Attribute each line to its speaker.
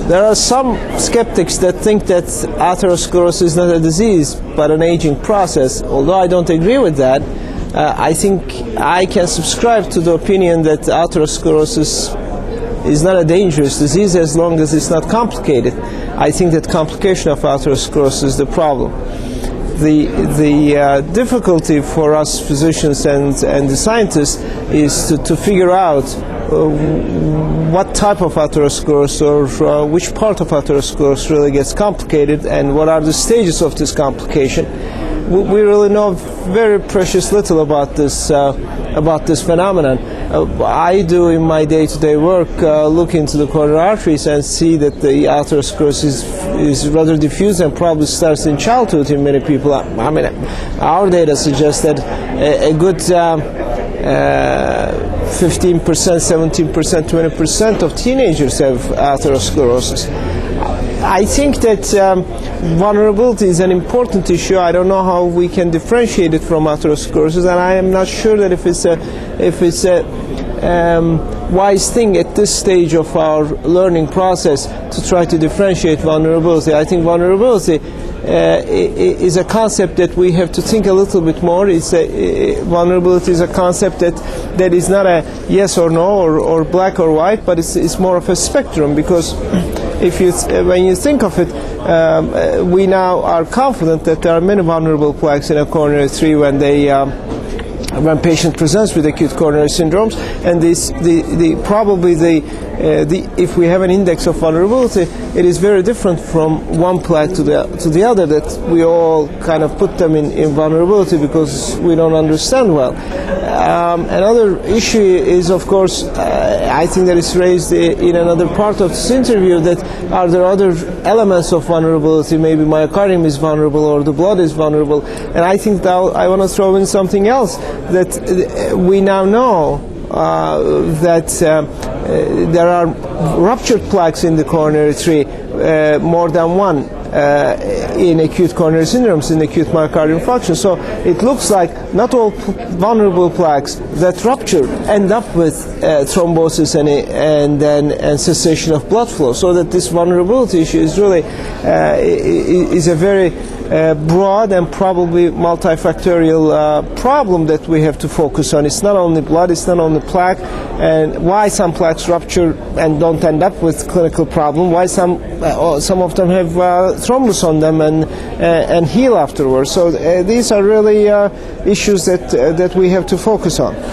Speaker 1: There are some skeptics that think that atherosclerosis is not a disease but an aging process. Although I don't agree with that, I think I can subscribe to the opinion that atherosclerosis is not a dangerous disease as long as it's not complicated. I think that complication of atherosclerosis is the problem. The difficulty for us physicians and the scientists is to figure out what type of atherosclerosis or which part of atherosclerosis really gets complicated and what are the stages of this complication. We really know very precious little about this phenomenon. I do in my day-to-day work look into the coronary arteries and see that the atherosclerosis is rather diffuse and probably starts in childhood in many people. I mean, our data suggests that a good 15%, 17%, 20% of teenagers have atherosclerosis. I think that vulnerability is an important issue. I don't know how we can differentiate it from atherosclerosis, and I am not sure that if it's a wise thing at this stage of our learning process to try to differentiate vulnerability. I think vulnerability is a concept that we have to think a little bit more. Vulnerability is a concept that is not a yes or no or black or white, but it's more of a spectrum, because when you think of it, we now are confident that there are many vulnerable plaques in a coronary artery when patient presents with acute coronary syndromes, and if we have an index of vulnerability, it is very different from one plaque to the other, that we all kind of put them in vulnerability because we don't understand well. Another issue is, of course, I think that is raised in another part of this interview, that are there other elements of vulnerability? Maybe myocardium is vulnerable or the blood is vulnerable. And I think that I want to throw in something else, that we now know that there are ruptured plaques in the coronary artery, more than one, in acute coronary syndromes, in acute myocardial infarction. So it looks like not all vulnerable plaques that rupture end up with thrombosis and cessation of blood flow. So that this vulnerability issue is really is a very broad and probably multifactorial problem that we have to focus on. It's not only blood, it's not only plaque, and why some plaques rupture and don't end up with clinical problem, why some of them have thrombus on them and heal afterwards. So these are really issues that we have to focus on.